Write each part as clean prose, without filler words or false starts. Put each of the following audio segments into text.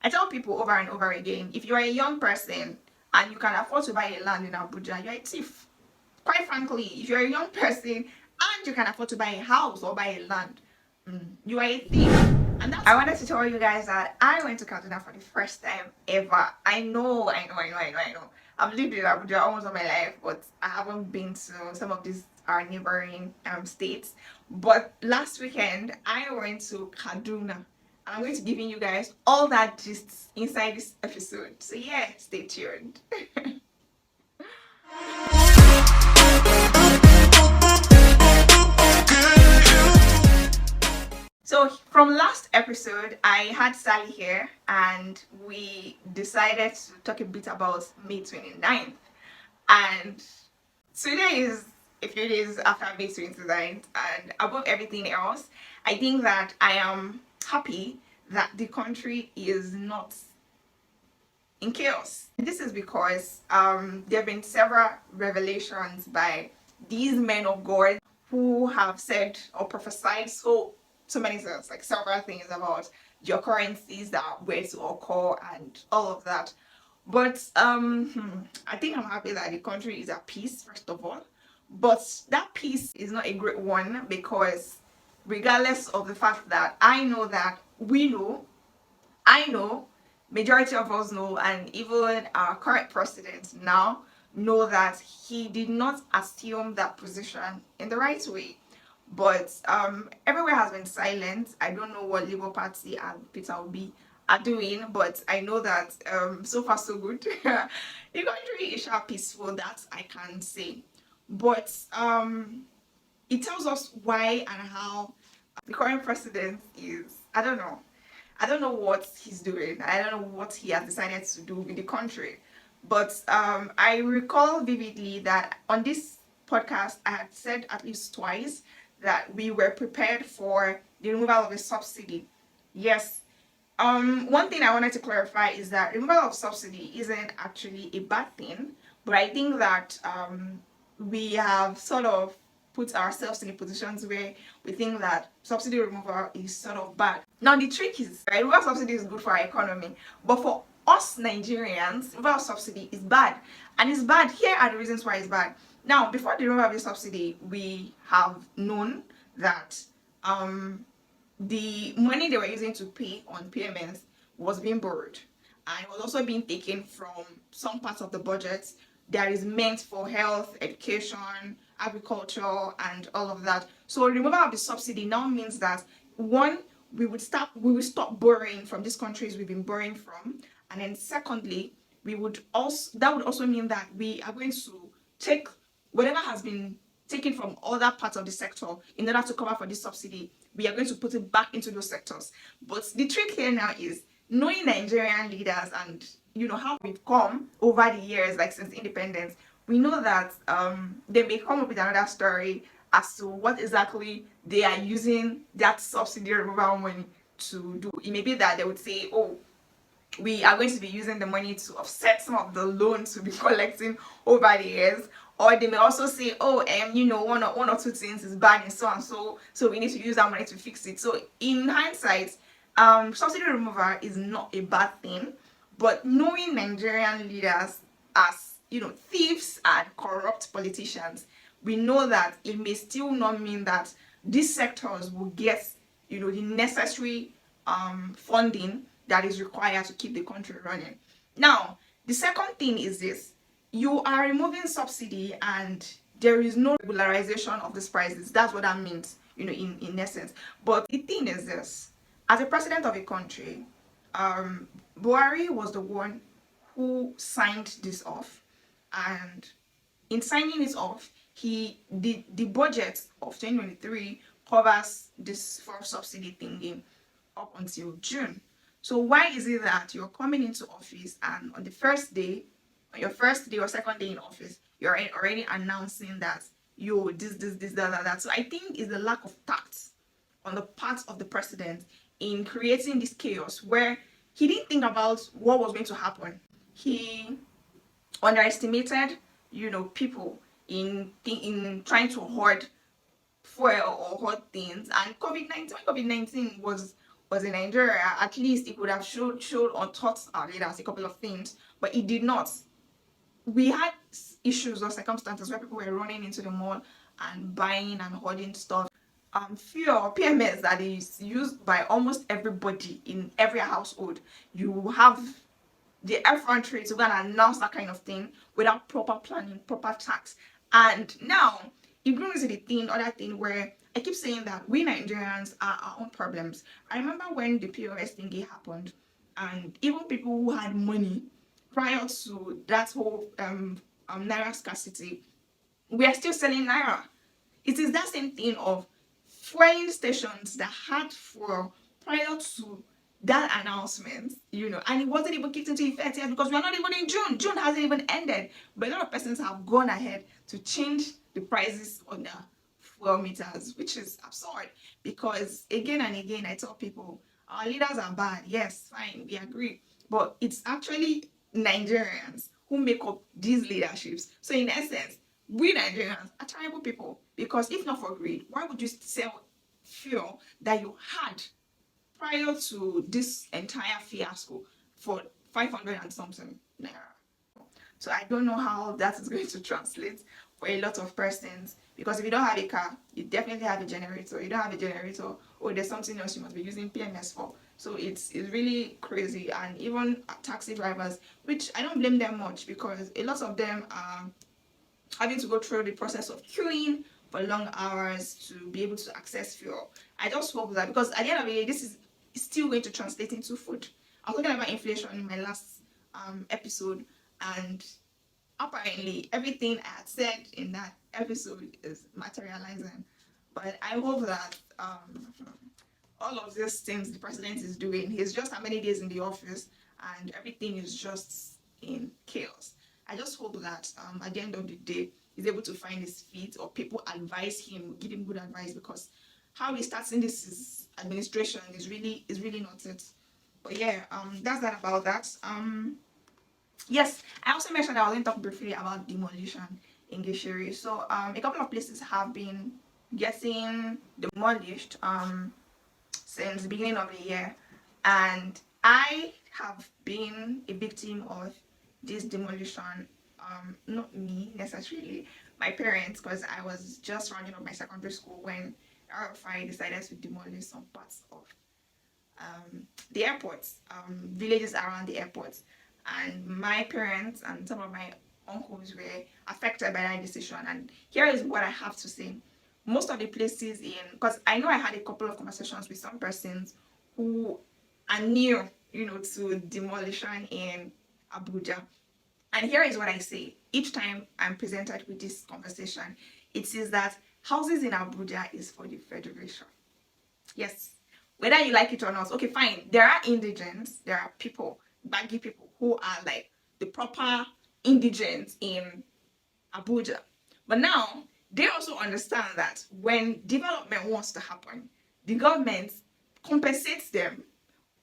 I tell people over and over again, if you're a young person and you can afford to buy a land in Abuja, you're a thief. Quite frankly, if you're a young person and you can afford to buy a house or buy a land, you are a thief. And that's I wanted to tell you guys that I went to Kaduna for the first time ever. I know. I've lived in Abuja almost all my life, but I haven't been to some of these our neighboring states. But last weekend I went to Kaduna. I'm going to be giving you guys all that gist inside this episode. So yeah, stay tuned. So from last episode, I had Sally here and we decided to talk a bit about May 29th. And today is a few days after May 29th, and above everything else, I think that I am happy that the country is not in chaos. This is because there have been several revelations by these men of God who have said or prophesied so many things, like several things about the occurrences that were to occur and all of that. But I think I'm happy that the country is at peace, first of all. But that peace is not a great one because regardless of the fact that I know that we know, I know, majority of us know, and even our current president now know that he did not assume that position in the right way. But everywhere has been silent. I don't know what Labour Party and Peter Obi are doing, but I know that so far so good. The country is peaceful, that I can say. But it tells us why and how the current president is, I don't know what he's doing. I don't know what he has decided to do with the country. But I recall vividly that on this podcast, I had said at least twice that we were prepared for the removal of a subsidy. Yes. One thing I wanted to clarify is that removal of subsidy isn't actually a bad thing, but I think that we have sort of put ourselves in positions where we think that subsidy removal is sort of bad. Now the trick is, right, removal subsidy is good for our economy, but for us Nigerians, removal subsidy is bad. And it's bad. Here are the reasons why it's bad. Now, before the removal of the subsidy, we have known that the money they were using to pay on payments was being borrowed, and it was also being taken from some parts of the budget that is meant for health, education, agriculture, and all of that. So removal of the subsidy now means that one, we would stop borrowing from these countries we've been borrowing from, and then secondly, that would also mean that we are going to take whatever has been taken from other parts of the sector in order to cover for this subsidy, we are going to put it back into those sectors. But the trick here now is knowing Nigerian leaders and how we've come over the years, like since independence, we know that they may come up with another story as to what exactly they are using that subsidy removal money to do. It may be that they would say, oh, we are going to be using the money to offset some of the loans we'll be collecting over the years. Or they may also say, oh, one or two things is bad and so and so we need to use that money to fix it. So in hindsight, subsidy removal is not a bad thing, but knowing Nigerian leaders as thieves and corrupt politicians, we know that it may still not mean that these sectors will get the necessary funding that is required to keep the country running. Now, the second thing is this: you are removing subsidy and there is no regularization of these prices. That's what that means, in essence. But the thing is this: as a president of a country, Buhari was the one who signed this off, and in signing it off, the budget of 2023 covers this fuel subsidy thingy up until June. So why is it that you're coming into office and on your first day or second day in office, you're already announcing that this, that. So I think it's the lack of tact on the part of the president in creating this chaos where he didn't think about what was going to happen. He underestimated, people in trying to hoard fuel or hoard things. And COVID-19 was was in Nigeria, at least it could have showed or taught our leaders a couple of things, but it did not. We had issues or circumstances where people were running into the mall and buying and hoarding stuff. Fuel PMS that is used by almost everybody in every household. You have the effrontery to go and announce that kind of thing without proper planning, proper tax. And now it grows into the thing, other thing where I keep saying that we Nigerians are our own problems. I remember when the POS thingy happened, and even people who had money prior to that whole naira scarcity, we are still selling naira. It is that same thing of fueling stations that had fuel prior to that announcement, and it wasn't even kicked into effect yet because we're not even in June. June hasn't even ended. But a lot of persons have gone ahead to change the prices on the fuel meters, which is absurd because again and again I tell people our leaders are bad. Yes, fine, we agree. But it's actually Nigerians who make up these leaderships. So in essence, we Nigerians are terrible people because if not for greed, why would you sell fuel that you had prior to this entire fiasco for 500 and something naira? So I don't know how that is going to translate for a lot of persons, because if you don't have a car, you definitely have a generator. You don't have a generator, or there's something else you must be using PMS for. So it's really crazy. And even taxi drivers, which I don't blame them much because a lot of them are having to go through the process of queuing for long hours to be able to access fuel. I just hope that, because at the end of the day, this is still going to translate into food. I was talking about inflation in my last episode, and apparently everything I had said in that episode is materializing. But I hope that all of these things the president is doing, he's just how many days in the office and everything is just in chaos. I just hope that at the end of the day he's able to find his feet, or people advise him, give him good advice, because how he starts in this administration is really not it. But yeah, that's that about that. Yes, I also mentioned I was going to talk briefly about demolition in Gishiri. So a couple of places have been getting demolished since the beginning of the year, and I have been a victim of this demolition. Not me necessarily, my parents, because I was just rounding up my secondary school when RFI decided to demolish some parts of the airports, villages around the airports, and my parents and some of my uncles were affected by that decision. And here is what I have to say. Most of the places because I know I had a couple of conversations with some persons who are new, to demolition in Abuja. And here is what I say. Each time I'm presented with this conversation, it says that houses in Abuja is for the federation. Yes, whether you like it or not. Okay, fine. There are indigents, there are people, baggy people, who are like the proper indigents in Abuja. But now, they also understand that when development wants to happen, the government compensates them,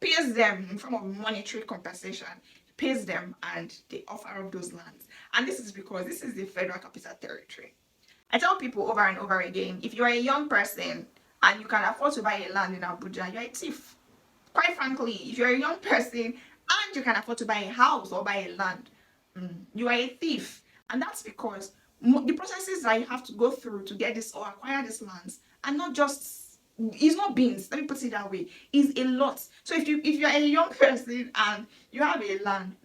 pays them in form of monetary compensation, pays them, and they offer up those lands. And this is because this is the Federal Capital Territory. I tell people over and over again, if you are a young person and you can afford to buy a land in Abuja, you're a thief. Quite frankly, if you're a young person and you can afford to buy a house or buy a land, you are a thief. And that's because the processes that you have to go through to get this or acquire these lands are not just, it's not beans, let me put it that way, it's a lot. So if you're a young person and you have a land,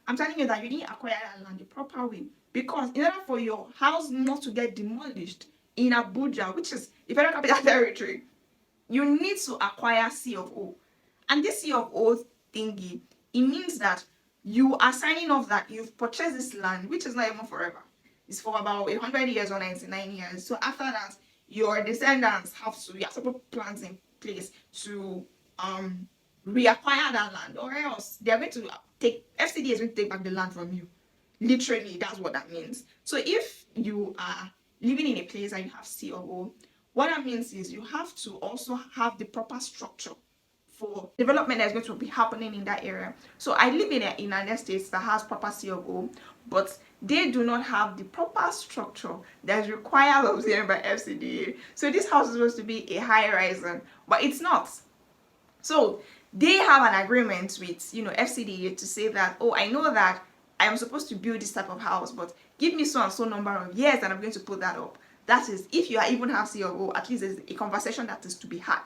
I'm telling you that you need to acquire that land the proper way. Because in order for your house not to get demolished in Abuja, which is the Federal Capital Territory, you need to acquire C of O. And this C of O thingy, it means that you are signing off that you've purchased this land, which is not even forever. It's for about 100 years or 99 years. So after that, your descendants you have to put plans in place to reacquire that land, or else they're going to FCD is going to take back the land from you. Literally, that's what that means. So if you are living in a place and you have C of O, what that means is you have to also have the proper structure for development that's going to be happening in that area. So I live in an estate that has proper C of O, but they do not have the proper structure that is required of them by FCDA. So this house is supposed to be a high rise, but it's not. So they have an agreement with, FCDA to say that, oh, I know that I am supposed to build this type of house, but give me so and so number of years and I'm going to put that up. That is, if you are even have C of O, at least there's a conversation that is to be had.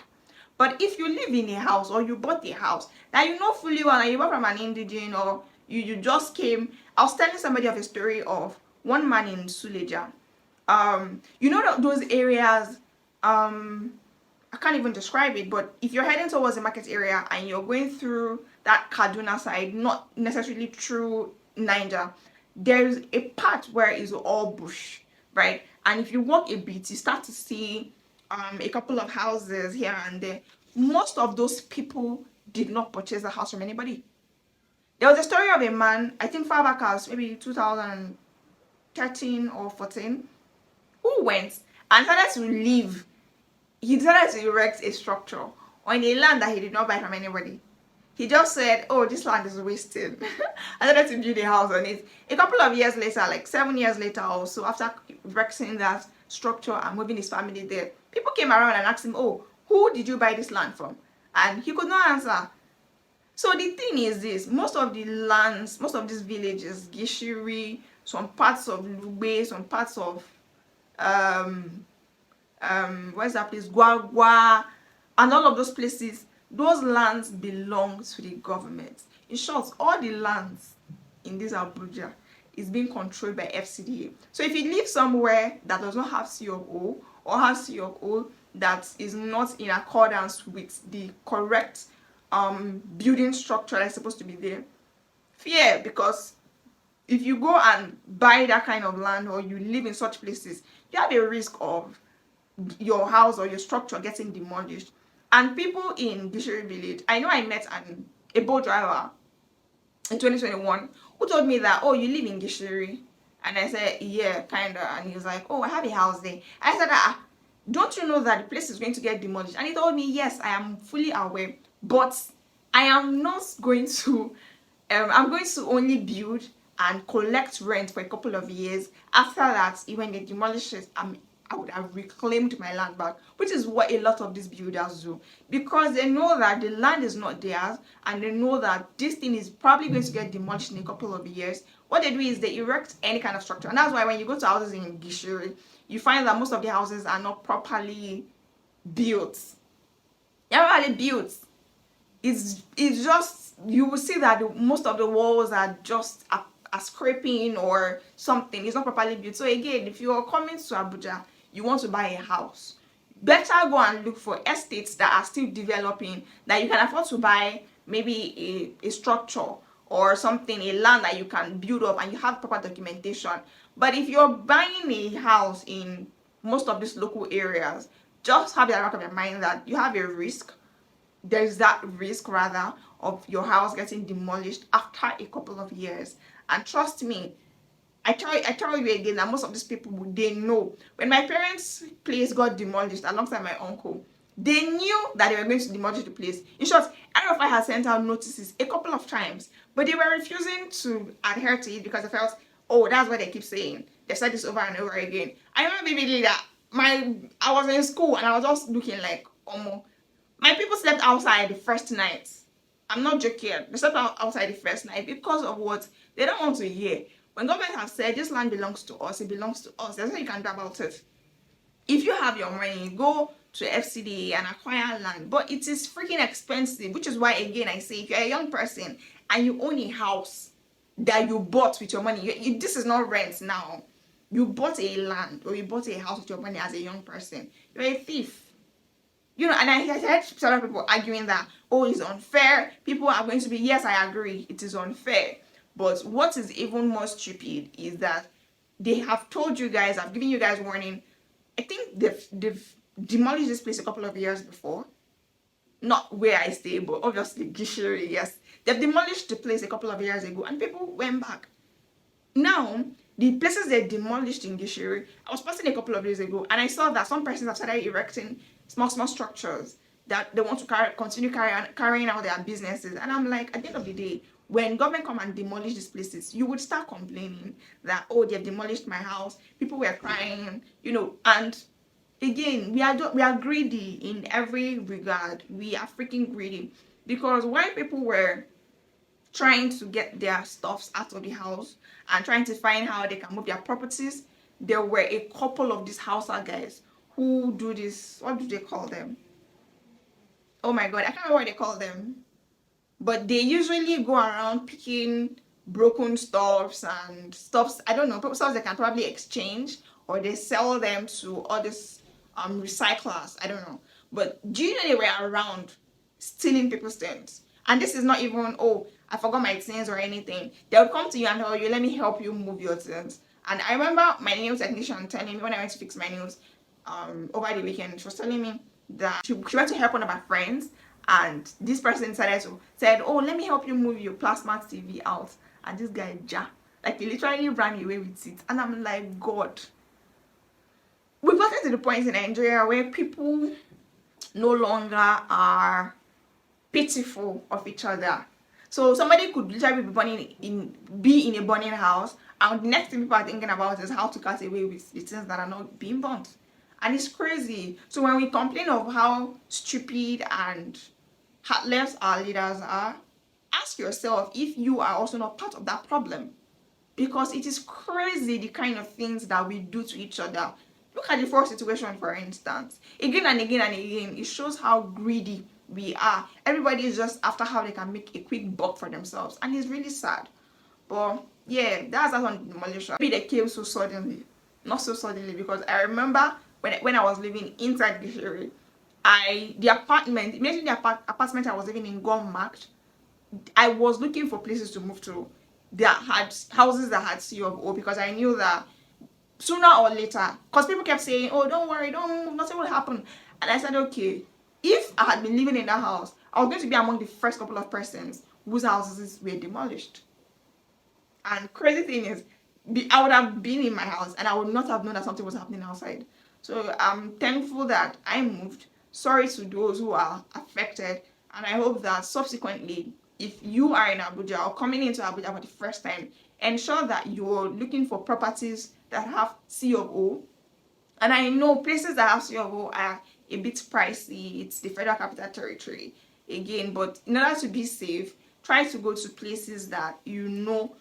But if you live in a house or you bought a house that you know fully well and you bought from an indigene, or you just came, I was telling somebody of a story of one man in Suleja. Those areas, I can't even describe it, but if you're heading towards the market area and you're going through that Kaduna side, not necessarily through Niger, there's a part where it's all bush, right? And if you walk a bit, you start to see a couple of houses here and there. Most of those people did not purchase a house from anybody. There was a story of a man, I think far back as maybe 2013 or 14, who went and started to live. He decided to erect a structure on a land that he did not buy from anybody. He just said, oh, this land is wasted. I started to build a house on it. A couple of years later, like 7 years later or so, after erecting that structure and moving his family there, people came around and asked him, oh, who did you buy this land from? And he could not answer. So the thing is this, most of the lands, most of these villages, Gishiri, some parts of Lugbe, some parts of where's that place, Guagua, and all of those places, those lands belong to the government. In short, all the lands in this Abuja is being controlled by FCDA. So if you live somewhere that does not have C of O, or has C of O that is not in accordance with the correct building structure that's supposed to be there, fear, because if you go and buy that kind of land or you live in such places, you have a risk of your house or your structure getting demolished. And people in Gishiri village, I know I met a boat driver in 2021 who told me that, oh, you live in Gishiri? And I said, yeah, kinda. And he was like, oh, I have a house there. I said, don't you know that the place is going to get demolished? And he told me, yes, I am fully aware, but I am not going to, I'm going to only build and collect rent for a couple of years. After that, when they demolish it, I would have reclaimed my land back, which is what a lot of these builders do, because they know that the land is not theirs and they know that this thing is probably going to get demolished in a couple of years. What they do is they erect any kind of structure, and that's why when you go to houses in Gishiri, you find that most of the houses are not properly built. They're not really built. It's just, you will see that most of the walls are just a scraping or something. It's not properly built. So again, if you're coming to Abuja, you want to buy a house, better go and look for estates that are still developing, that you can afford to buy maybe a structure or something, a land that you can build up and you have proper documentation. But if you're buying a house in most of these local areas, just have the back of your mind that you have a risk. There's that risk rather of your house getting demolished after a couple of years. And trust me, I tell you again that most of these people, they know. When my parents' place got demolished alongside my uncle, they knew that they were going to demolish the place. In short, RFI has sent out notices a couple of times, but they were refusing to adhere to it because they felt, oh, that's what they keep saying. They said this over and over again. I remember vividly that I was in school and I was just looking like, my people slept outside the first night. I'm not joking. They slept outside the first night because of what they don't want to hear. When government has said this land belongs to us, it belongs to us, there's nothing you can do about it. If you have your money, go to FCDA and acquire land, but it is freaking expensive, which is why, again, I say if you're a young person and you own a house that you bought with your money, this is not rent now. You bought a land or you bought a house with your money as a young person, you're a thief. And I heard several people arguing that, oh, it's unfair. People are going to be, yes, I agree, it is unfair. But what is even more stupid is that they have told you guys, I've given you guys warning. I think they've demolished this place a couple of years before. Not where I stay, but obviously Gishiri, yes. They've demolished the place a couple of years ago and people went back. Now, the places they demolished in Gishiri, I was passing a couple of days ago and I saw that some persons have started erecting small structures that they want to continue carrying out their businesses. And I'm like, at the end of the day, when government come and demolish these places, you would start complaining that, oh, they've demolished my house, people were crying, and Again, we are greedy in every regard. We are freaking greedy, because while people were trying to get their stuffs out of the house and trying to find how they can move their properties, there were a couple of these houser guys who do this. What do they call them? Oh my god, I can't remember what they call them. But they usually go around picking broken stuffs and stuffs, I don't know, stuff they can probably exchange, or they sell them to all these recyclers, I don't know. But do you know they were around stealing people's things? And this is not even, oh, I forgot my things or anything. They'll come to you and tell you, let me help you move your things. And I remember my nail technician telling me when I went to fix my nails over the weekend, she was telling me that she went to help one of her friends, and this person decided to said, oh, let me help you move your plasma TV out. And this guy, like, he literally ran away with it. And I'm like, God, we've gotten to the point in Nigeria where people no longer are pitiful of each other. So somebody could literally be in a burning house, and the next thing people are thinking about is how to cut away with the things that are not being burnt. And it's crazy. So when we complain of how stupid and heartless our leaders are, ask yourself if you are also not part of that problem. Because it is crazy the kind of things that we do to each other. Look at the first situation, for instance. Again and again and again, it shows how greedy we are. Everybody is just after how they can make a quick buck for themselves. And it's really sad. But yeah, that's on demolition. Maybe they came so suddenly. Not so suddenly, because I remember when I was living inside the area, the apartment I was living in got marked. I was looking for places to move to that had houses that had C of O, because I knew that sooner or later, because people kept saying, oh, don't worry, don't move, nothing will happen. And I said, okay, if I had been living in that house, I was going to be among the first couple of persons whose houses were demolished. And crazy thing is, I would have been in my house and I would not have known that something was happening outside. So I'm thankful that I moved. Sorry to those who are affected, and I hope that subsequently, if you are in Abuja or coming into Abuja for the first time, ensure that you're looking for properties that have C of O. And I know places that have C of O are a bit pricey. It's the Federal Capital Territory again, but in order to be safe, try to go to places that you know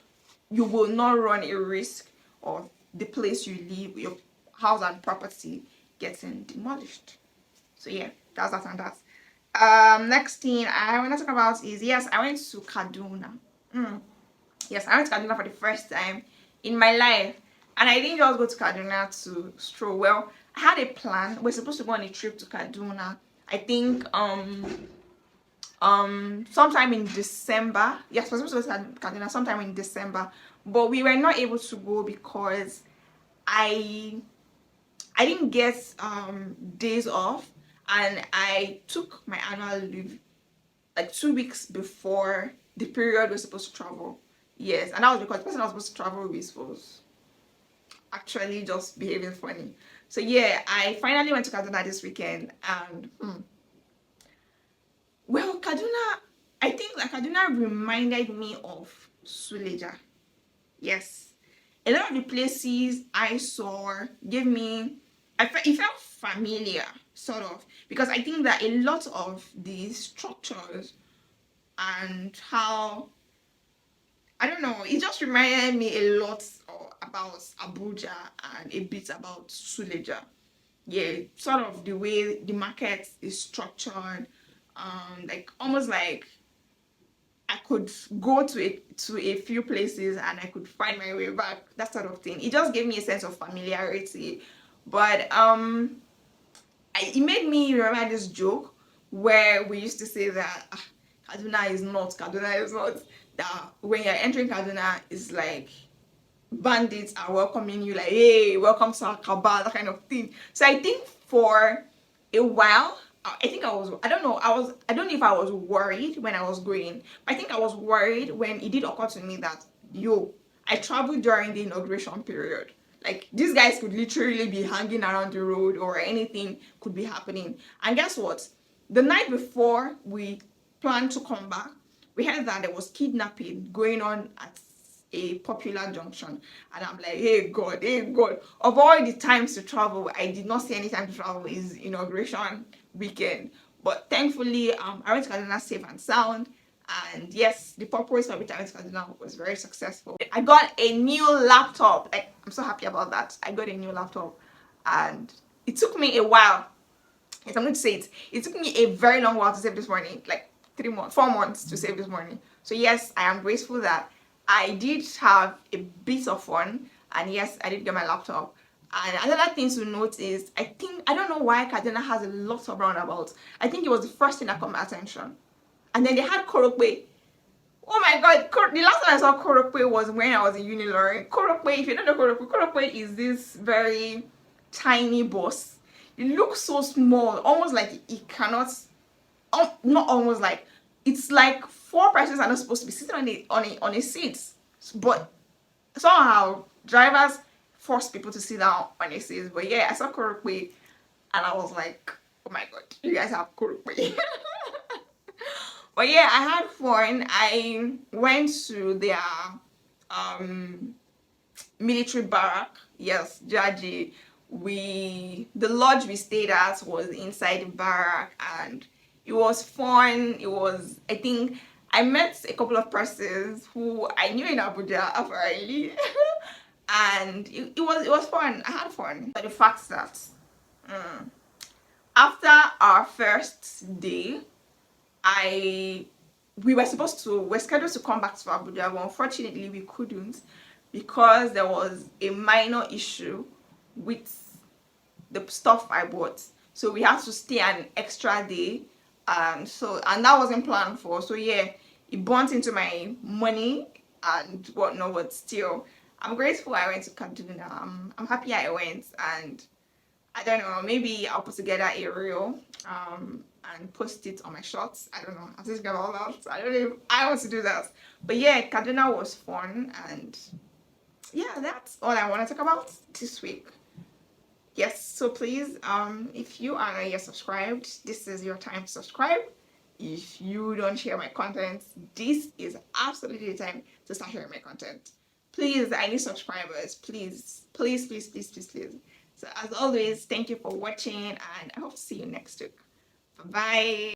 you will not run a risk of the place you live, your house and property getting demolished. So yeah, that's that and that. Next thing I want to talk about is, yes, I went to Kaduna. Yes, I went to Kaduna for the first time in my life. And I didn't just go to Kaduna to stroll. Well, I had a plan. We're supposed to go on a trip to Kaduna. I think sometime in December. Yes, we're supposed to go to Kaduna sometime in December. But we were not able to go because I didn't get days off, and I took my annual leave like 2 weeks before the period we're supposed to travel. Yes, and that was because the person I was supposed to travel with was actually just behaving funny. So yeah, I finally went to Kaduna this weekend, and well, Kaduna, I think that Kaduna reminded me of Suleja. Yes, a lot of the places I saw gave me, it felt familiar, sort of, because I think that a lot of the structures and how, I don't know, it just reminded me a lot about Abuja and a bit about Suleja. Yeah, sort of the way the market is structured, like almost like I could go to a few places and I could find my way back, that sort of thing. It just gave me a sense of familiarity. But it made me remember this joke where we used to say that Kaduna is not, that when you're entering Kaduna, it's like bandits are welcoming you, like, hey, welcome to Akaba, that kind of thing. So I think for a while, I don't know if I was worried when I was going. I think I was worried when it did occur to me that, I traveled during the inauguration period. Like, these guys could literally be hanging around the road, or anything could be happening. And guess what? The night before we planned to come back, we heard that there was kidnapping going on at a popular junction, and I'm like, hey God, of all the times to travel, I did not see any time to travel is inauguration weekend. But thankfully, I went to Kaduna safe and sound. And yes, the purpose of it I went to Kaduna was very successful. I got a new laptop. I'm so happy about that. I got a new laptop, and it took me a while. Yes, I'm going to say it. It took me a very long while to save this money, like 3 months, 4 months to save this money. So yes, I am grateful that I did have a bit of fun, and yes, I did get my laptop. And another thing to note is, I don't know why Kaduna has a lot of roundabouts. I think it was the first thing that caught my attention. And then they had Korokwe. Oh my God, the last time I saw Korokwe was when I was in Unilorin. Korokwe, if you don't know Korokwe is this very tiny bus. It looks so small, almost like it cannot, not almost like, it's like 4 persons are not supposed to be sitting on a seat. But somehow, drivers force people to sit down on a seat. But yeah, I saw Korokwe and I was like, oh my God, you guys have Korokwe. But yeah, I had fun. I went to their military barrack. Yes, Jaji. The lodge we stayed at was inside the barrack, and it was fun. I think I met a couple of persons who I knew in Abuja apparently. And it was fun. I had fun. But the fact that after our first day, we're scheduled to come back to Abuja, but unfortunately we couldn't because there was a minor issue with the stuff I bought. So we had to stay an extra day, and that wasn't planned for. So yeah, it burnt into my money and whatnot, but still, I'm grateful I went to Kaduna. I'm happy I went, and I don't know, maybe I'll put together a reel and post it on my shorts. I don't know. I'll just get all that. I don't know if I want to do that. But yeah, Kaduna was fun, and yeah, that's all I want to talk about this week. Yes, so please, if you are not yet subscribed, this is your time to subscribe. If you don't share my content, this is absolutely the time to start sharing my content. Please, I need subscribers. Please, please, please, please, please, please. So as always, thank you for watching, and I hope to see you next week. Bye-bye.